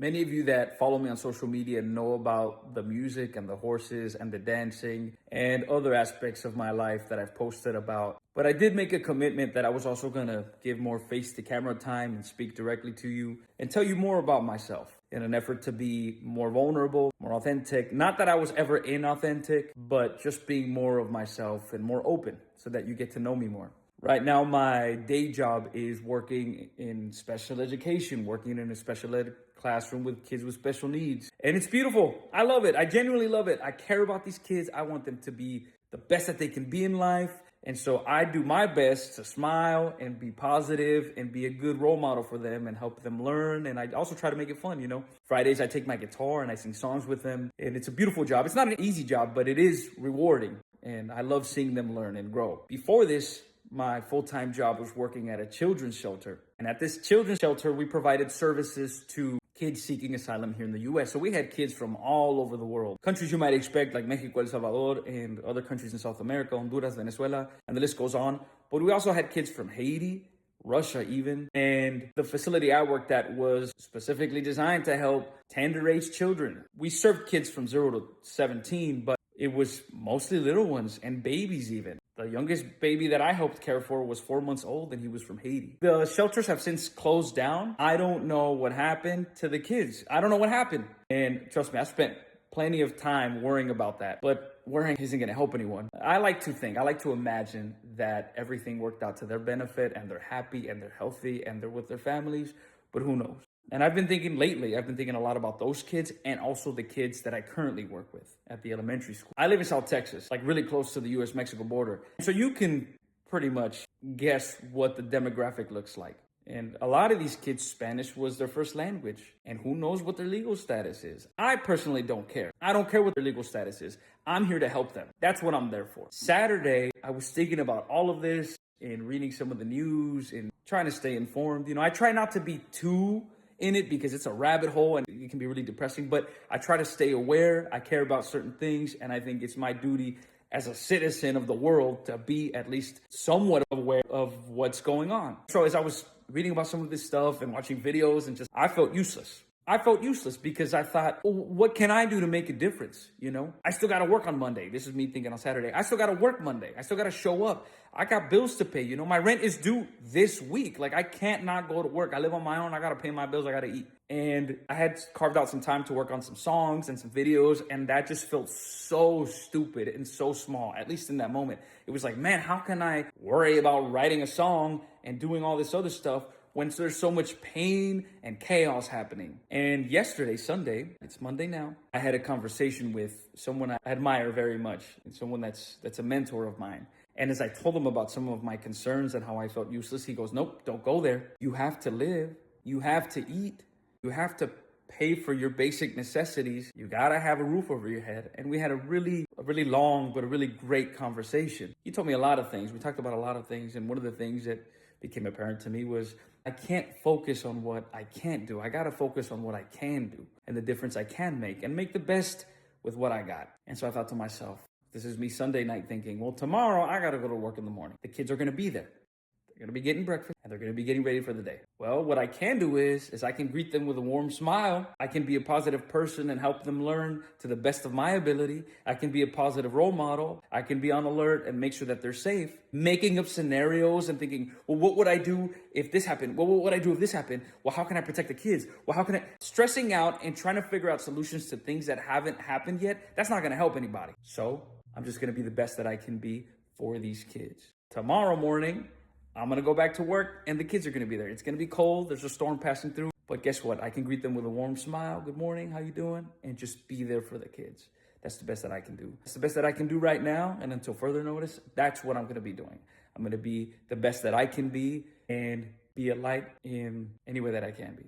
Many of you that follow me on social media know about the music and the horses and the dancing and other aspects of my life that I've posted about. But I did make a commitment that I was also gonna give more face to camera time and speak directly to you and tell you more about myself in an effort to be more vulnerable, more authentic. Not that I was ever inauthentic, but just being more of myself and more open so that you get to know me more. Right now, my day job is working in special education, working in a special ed classroom with kids with special needs. And it's beautiful. I love it. I genuinely love it. I care about these kids. I want them to be the best that they can be in life. And so I do my best to smile and be positive and be a good role model for them and help them learn. And I also try to make it fun, you know. Fridays, I take my guitar and I sing songs with them. And it's a beautiful job. It's not an easy job, but it is rewarding. And I love seeing them learn and grow. Before this, my full-time job was working at a children's shelter. And at this children's shelter, we provided services to kids seeking asylum here in the US. So we had kids from all over the world. Countries you might expect, like Mexico, El Salvador, and other countries in South America, Honduras, Venezuela, and the list goes on. But we also had kids from Haiti, Russia even. And the facility I worked at was specifically designed to help tender-age children. We served kids from 0 to 17, but it was mostly little ones and babies even. The youngest baby that I helped care for was 4 months old and he was from Haiti. The shelters have since closed down. I don't know what happened to the kids. I don't know what happened. And trust me, I spent plenty of time worrying about that. But worrying isn't going to help anyone. I like to imagine that everything worked out to their benefit and they're happy and they're healthy and they're with their families. But who knows? And I've been thinking a lot about those kids and also the kids that I currently work with at the elementary school. I live in South Texas, like really close to the US-Mexico border. So you can pretty much guess what the demographic looks like. And a lot of these kids, Spanish was their first language. And who knows what their legal status is? I personally don't care. I don't care what their legal status is. I'm here to help them. That's what I'm there for. Saturday, I was thinking about all of this and reading some of the news and trying to stay informed. You know, I try not to be too in it because it's a rabbit hole and it can be really depressing, but I try to stay aware. I care about certain things, and I think it's my duty as a citizen of the world to be at least somewhat aware of what's going on. So as I was reading about some of this stuff and watching videos and I felt useless. I felt useless because I thought, well, what can I do to make a difference? You know, I still got to work on Monday. This is me thinking on Saturday. I still got to work Monday. I still got to show up. I got bills to pay. You know, my rent is due this week. Like I can't not go to work. I live on my own. I got to pay my bills. I got to eat. And I had carved out some time to work on some songs and some videos. And that just felt so stupid and so small, at least in that moment. It was like, man, how can I worry about writing a song and doing all this other stuff when there's so much pain and chaos happening? And yesterday, Sunday, it's Monday now, I had a conversation with someone I admire very much, and someone that's a mentor of mine. And as I told him about some of my concerns and how I felt useless, he goes, nope, don't go there. You have to live. You have to eat. You have to pay for your basic necessities. You gotta have a roof over your head. And we had a really long, but a really great conversation. He told me a lot of things. We talked about a lot of things. And one of the things that became apparent to me was I can't focus on what I can't do. I got to focus on what I can do and the difference I can make and make the best with what I got. And so I thought to myself, this is me Sunday night thinking, well, tomorrow I got to go to work in the morning. The kids are going to be there. They're going to be getting breakfast and they're going to be getting ready for the day. Well, what I can do is I can greet them with a warm smile. I can be a positive person and help them learn to the best of my ability. I can be a positive role model. I can be on alert and make sure that they're safe. Making up scenarios and thinking, well, what would I do if this happened? Well, what would I do if this happened? Well, how can I protect the kids? Well, how can I... Stressing out and trying to figure out solutions to things that haven't happened yet, that's not going to help anybody. So I'm just going to be the best that I can be for these kids. Tomorrow morning, I'm going to go back to work and the kids are going to be there. It's going to be cold. There's a storm passing through. But guess what? I can greet them with a warm smile. Good morning. How you doing? And just be there for the kids. That's the best that I can do. That's the best that I can do right now. And until further notice, that's what I'm going to be doing. I'm going to be the best that I can be and be a light in any way that I can be.